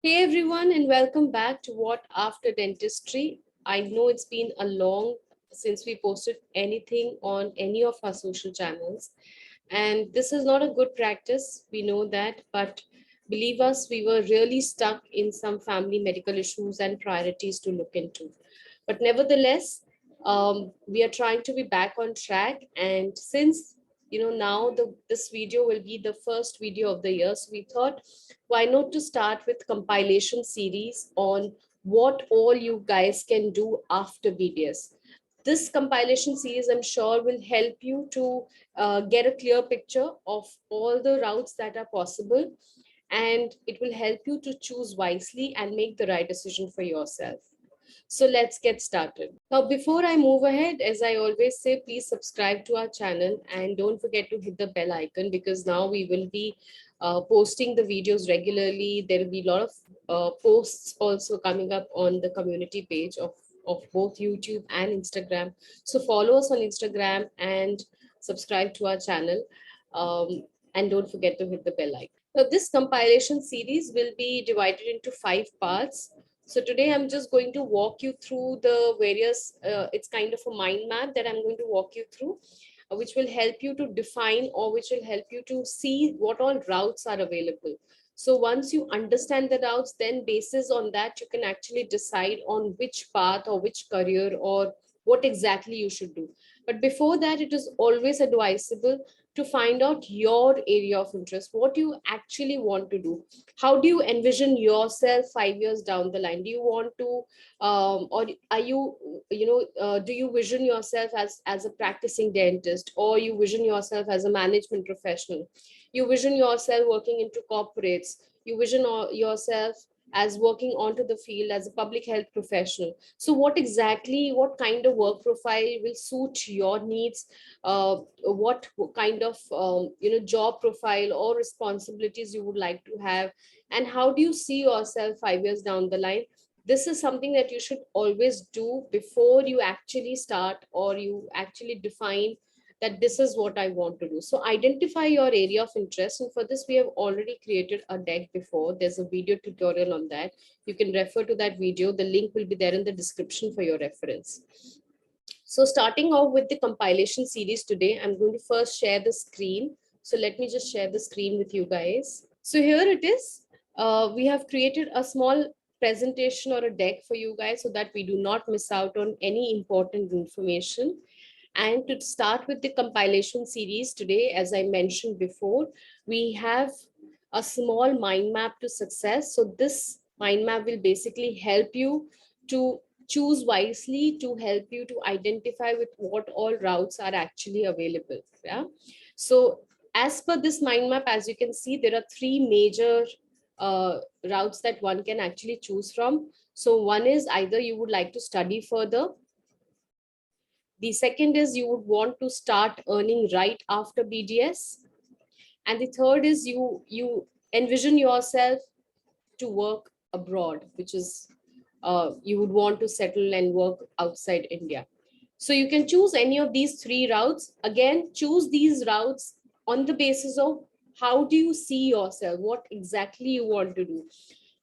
Hey everyone, and welcome back to What After Dentistry. I know it's been a long since we posted anything on any of our social channels, and this is not a good practice. We know that, but believe us, we were really stuck in some family medical issues and priorities to look into. But nevertheless, we are trying to be back on track, and since now this video will be the first video of the year, so we thought why not to start with compilation series on what all you guys can do after BDS. This compilation series, I'm sure, will help you to get a clear picture of all the routes that are possible, and it will help you to choose wisely and make the right decision for yourself. So let's get started. Now, before I move ahead, as I always say, please subscribe to our channel and don't forget to hit the bell icon, because now we will be posting the videos regularly. There will be a lot of posts also coming up on the community page of both YouTube and Instagram. So follow us on Instagram and subscribe to our channel. And don't forget to hit the bell icon. Now, this compilation series will be divided into 5 parts. So today I'm just going to walk you through the various, it's kind of a mind map that I'm going to walk you through, which will help you to define, or which will help you to see what all routes are available. So once you understand the routes, then basis on that, you can actually decide on which path or which career or what exactly you should do. But before that, it is always advisable to find out your area of interest, what you actually want to do. How do you envision yourself 5 years down the line? Do you want to, or are you, do you vision yourself as a practicing dentist, or you vision yourself as a management professional? You vision yourself working into corporates. You vision yourself as working onto the field as a public health professional. So what kind of work profile will suit your needs? What kind of job profile or responsibilities you would like to have, and how do you see yourself 5 years down the line? This is something that you should always do before you actually start, or you actually define that this is what I want to do. So identify your area of interest, and for this we have already created a deck before. There's a video tutorial on that. You can refer to that video. The link will be there in the description for your reference. So starting off with the compilation series today, I'm going to first share the screen. So let me just share the screen with you guys. So here it is. We have created a small presentation or a deck for you guys so that we do not miss out on any important information. And to start with the compilation series today, as I mentioned before, we have a small mind map to success. So this mind map will basically help you to choose wisely, to help you to identify with what all routes are actually available. Yeah. So as per this mind map, as you can see, there are 3 major routes that one can actually choose from. So one is either you would like to study further. The second is you would want to start earning right after BDS. And the third is you envision yourself to work abroad, which is you would want to settle and work outside India. So you can choose any of these 3 routes. Again, choose these routes on the basis of how do you see yourself, what exactly you want to do.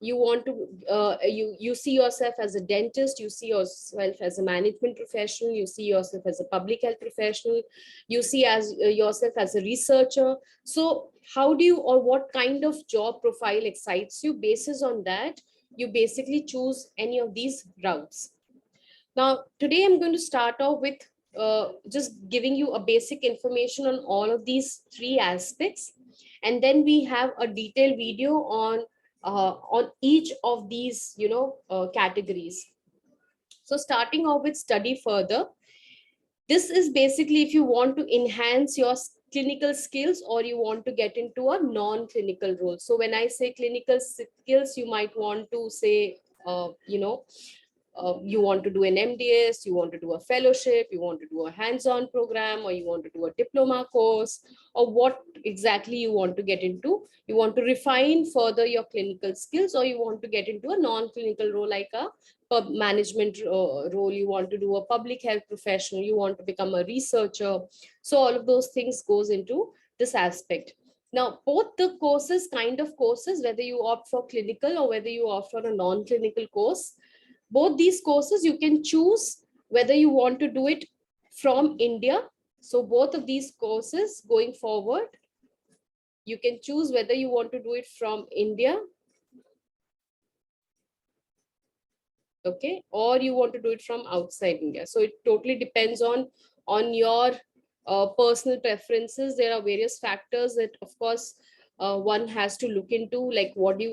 You want to you see yourself as a dentist, you see yourself as a management professional, you see yourself as a public health professional, you see as yourself as a researcher. So how do you, or what kind of job profile excites you? Basis on that, you basically choose any of these routes. Now, today I'm going to start off with just giving you a basic information on all of these 3 aspects. And then we have a detailed video on each of these, categories. So starting off with study further, this is basically if you want to enhance your clinical skills, or you want to get into a non-clinical role. So when I say clinical skills, you might want to say, you want to do an MDS, you want to do a fellowship, you want to do a hands-on program, or you want to do a diploma course, or what exactly you want to get into. You want to refine further your clinical skills, or you want to get into a non-clinical role like a management role, you want to do a public health professional, you want to become a researcher. So all of those things goes into this aspect. Now, both the courses, kind of courses, whether you opt for clinical or whether you opt for a non-clinical course, both these courses you can choose whether you want to do it from India. So both of these courses going forward, you can choose whether you want to do it from India, okay, or you want to do it from outside India. So it totally depends on your personal preferences. There are various factors that, of course, one has to look into, like what do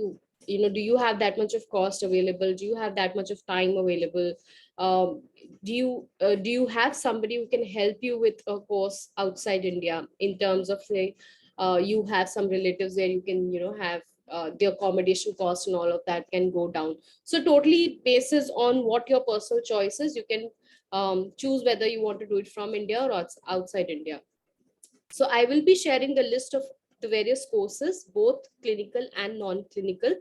you know, do you have that much of cost available? Do you have that much of time available? Do you have somebody who can help you with a course outside India, in terms of, say, you have some relatives where you can, you know, have the accommodation cost and all of that can go down. So totally bases on what your personal choices, you can choose whether you want to do it from India or outside India. So I will be sharing the list of the various courses, both clinical and non-clinical,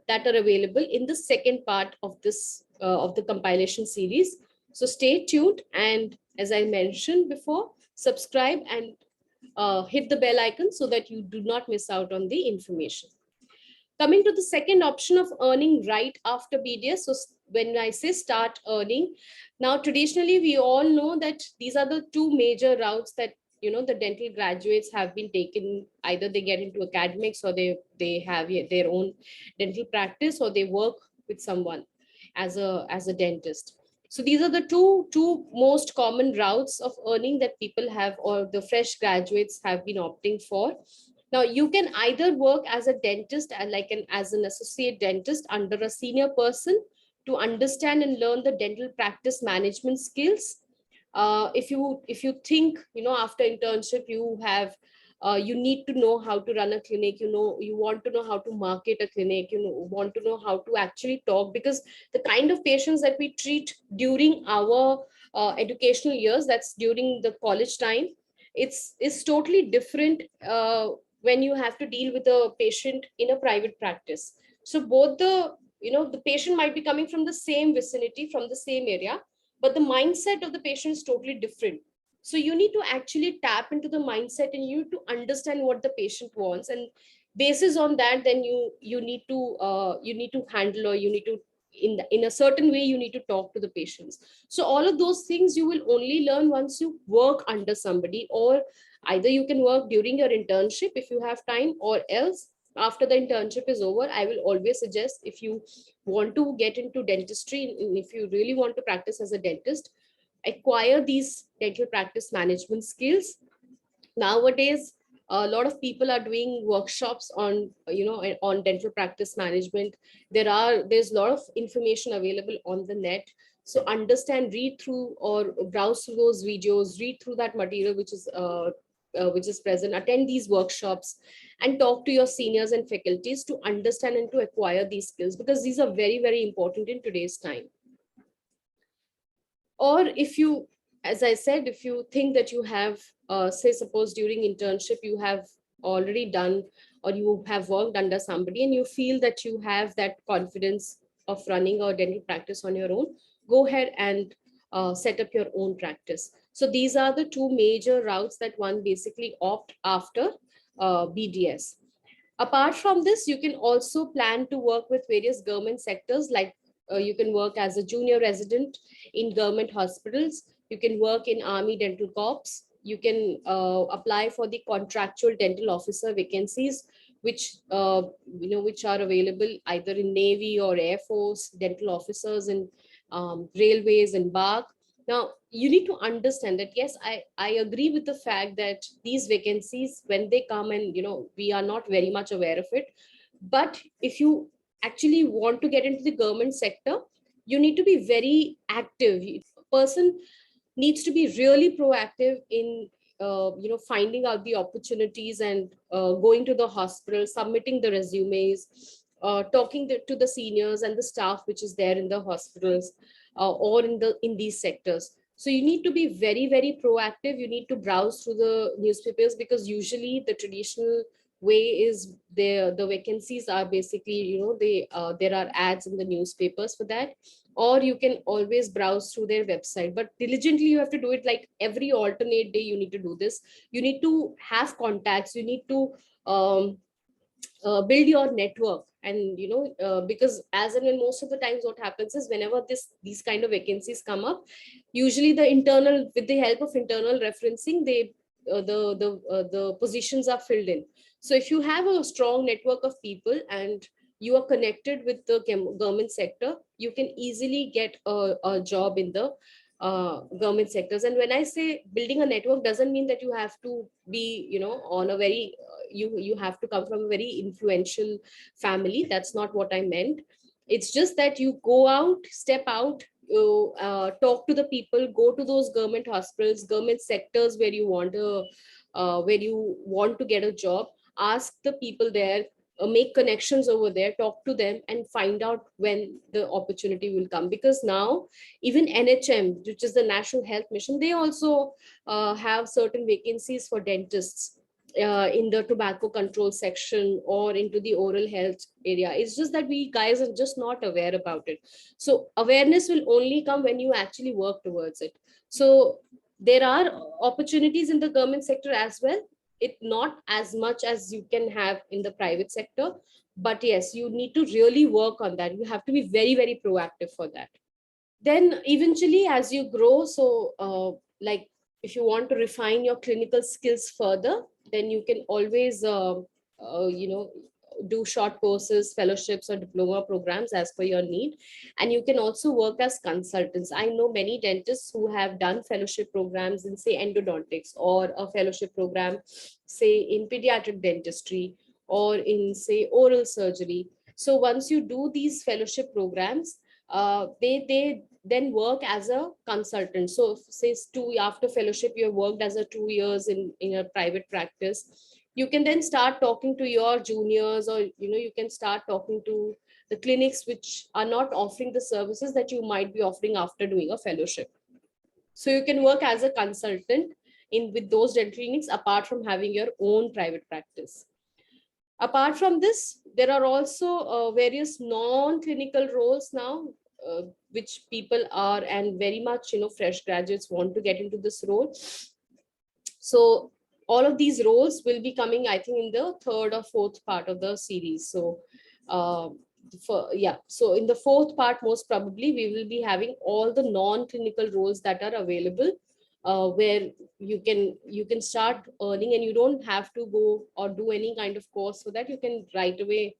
that are available in the second part of this of the compilation series. So stay tuned, and as I mentioned before, subscribe and hit the bell icon so that you do not miss out on the information. Coming to the second option of earning right after BDS. So when I say start earning, now traditionally we all know that these are the two major routes that, you know, the dental graduates have been taken. Either they get into academics, or they have their own dental practice, or they work with someone as a dentist. So these are the two most common routes of earning that people have, or the fresh graduates have been opting for. Now, you can either work as a dentist and like as an associate dentist under a senior person to understand and learn the dental practice management skills. If you think, you know, after internship you have you need to know how to run a clinic, you know, you want to know how to market a clinic, you know, want to know how to actually talk, because the kind of patients that we treat during our educational years, that's during the college time, it's totally different when you have to deal with a patient in a private practice. So both the, you know, the patient might be coming from the same vicinity, from the same area, but the mindset of the patient is totally different. So you need to actually tap into the mindset, and you need to understand what the patient wants, and basis on that, then you need to handle, or you need to, in a certain way, you need to talk to the patients. So all of those things you will only learn once you work under somebody, or either you can work during your internship if you have time, or else after the internship is over, I will always suggest, if you want to get into dentistry and if you really want to practice as a dentist, acquire these dental practice management skills. Nowadays a lot of people are doing workshops on, you know, on dental practice management. There's a lot of information available on the net. So understand, read through or browse through those videos, read through that material which is present, attend these workshops, and talk to your seniors and faculties to understand and to acquire these skills, because these are very, very important in today's time. Or if you, as I said, if you think that you have say, suppose during internship you have already done, or you have worked under somebody, and you feel that you have that confidence of running a dental practice on your own, go ahead and set up your own practice. So these are the two major routes that one basically opt after BDS. Apart from this, you can also plan to work with various government sectors, like you can work as a junior resident in government hospitals. You can work in Army Dental Corps. You can apply for the contractual dental officer vacancies, which which are available either in Navy or Air Force, dental officers in railways and BARC. Now, you need to understand that, yes, I agree with the fact that these vacancies, when they come, and, you know, we are not very much aware of it. But if you actually want to get into the government sector, you need to be very active. A person needs to be really proactive in finding out the opportunities, and going to the hospital, submitting the resumes, talking to the seniors and the staff which is there in the hospitals, or in these sectors. So you need to be very, very proactive. You need to browse through the newspapers, because usually the traditional way is the vacancies are basically, there are ads in the newspapers for that, or you can always browse through their website. But diligently you have to do it, like every alternate day you need to do this. You need to have contacts, you need to um, build your network. And because as and when most of the times what happens is, whenever these kind of vacancies come up, usually the internal, with the help of internal referencing, they the positions are filled in. So if you have a strong network of people and you are connected with the government sector, you can easily get a job in the government sectors. And when I say building a network, doesn't mean that you have to be, on a very you have to come from a very influential family. That's not what I meant. It's just that you go out, step out, you talk to the people, go to those government hospitals, government sectors where you want to get a job, ask the people there, make connections over there, talk to them, and find out when the opportunity will come. Because now even NHM, which is the National Health Mission, they also have certain vacancies for dentists in the tobacco control section or into the oral health area. It's just that we guys are just not aware about it. So awareness will only come when you actually work towards it. So there are opportunities in the government sector as well. It not as much as you can have in the private sector, but yes, you need to really work on that. You have to be very, very proactive for that. Then eventually as you grow, so like if you want to refine your clinical skills further, then you can always do short courses, fellowships, or diploma programs as per your need. And you can also work as consultants. I know many dentists who have done fellowship programs in, say, endodontics, or a fellowship program, say, in pediatric dentistry, or in, say, oral surgery. So once you do these fellowship programs, they then work as a consultant. So if, say, after fellowship you have worked as a 2 years in a private practice, you can then start talking to your juniors, or you can start talking to the clinics which are not offering the services that you might be offering after doing a fellowship. So you can work as a consultant in with those dental clinics, apart from having your own private practice. Apart from this, there are also various non-clinical roles now, which people are, and very much, fresh graduates want to get into this role. So all of these roles will be coming, I think, in the third or fourth part of the series. So so in the fourth part, most probably we will be having all the non-clinical roles that are available, where you can start earning, and you don't have to go or do any kind of course for that. You can right away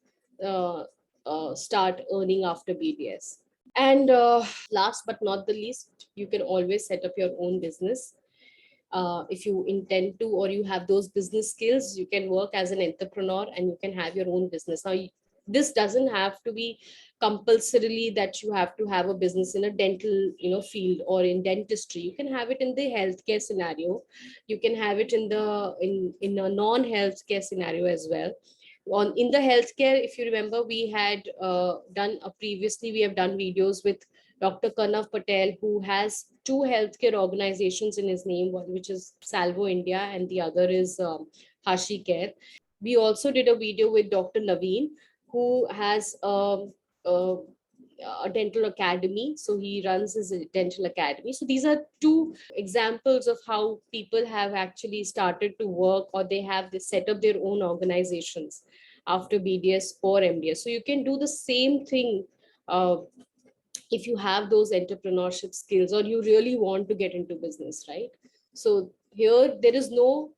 start earning after BDS. And last but not the least, you can always set up your own business. If you intend to, or you have those business skills, you can work as an entrepreneur and you can have your own business. Now, this doesn't have to be compulsorily that you have to have a business in a dental field or in dentistry. You can have it in the healthcare scenario. You can have it in the in a non-healthcare scenario as well. In the healthcare, if you remember, we had previously we have done videos with Dr. Karnav Patel, who has two healthcare organizations in his name, one which is Salvo India and the other is Hashi Care. We also did a video with Dr. Naveen, who has a dental academy. So he runs his dental academy. So these are two examples of how people have actually started to work, or they set up their own organizations after BDS or MDS. So you can do the same thing if you have those entrepreneurship skills, or you really want to get into business, right? So here there is no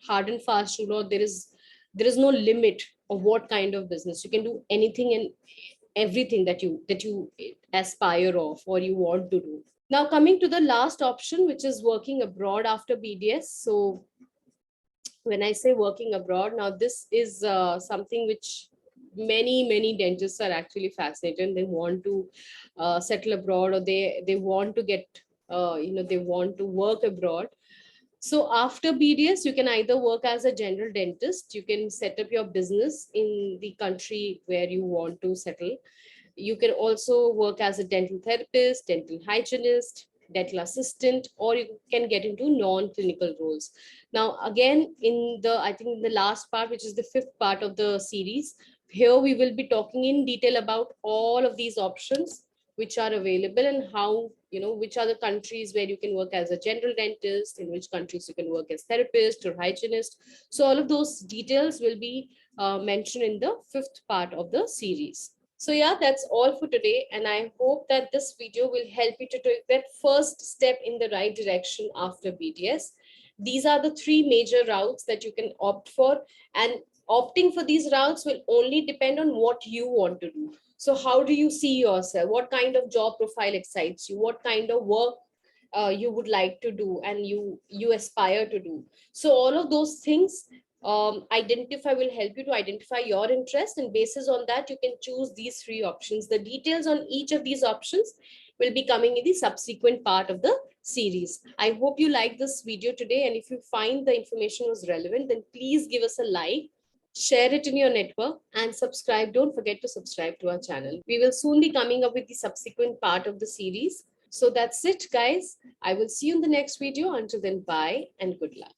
hard and fast rule, or there is no limit of what kind of business. You can do anything and everything that you aspire of or you want to do. Now coming to the last option, which is working abroad after BDS. So when I say working abroad, now this is something which many dentists are actually fascinated. They want to settle abroad, or they want to get they want to work abroad. So after BDS, you can either work as a general dentist, you can set up your business in the country where you want to settle. You can also work as a dental therapist, dental hygienist, dental assistant, or you can get into non-clinical roles. Now, again, I think in the last part, which is the fifth part of the series, here we will be talking in detail about all of these options. which are available, and how, which are the countries where you can work as a general dentist, in which countries you can work as therapist or hygienist. So all of those details will be mentioned in the fifth part of the series. So yeah, that's all for today. And I hope that this video will help you to take that first step in the right direction after BDS. These are the three major routes that you can opt for. And opting for these routes will only depend on what you want to do. So how do you see yourself? What kind of job profile excites you? What kind of work you would like to do and you aspire to do? So all of those things identify will help you to identify your interest, and basis on that you can choose these three options. The details on each of these options will be coming in the subsequent part of the series. I hope you like this video today, and if you find the information was relevant, then please give us a like, share it in your network, and subscribe. Don't forget to subscribe to our channel. We will soon be coming up with the subsequent part of the series. So that's it, guys. I will see you in the next video. Until then, bye and good luck.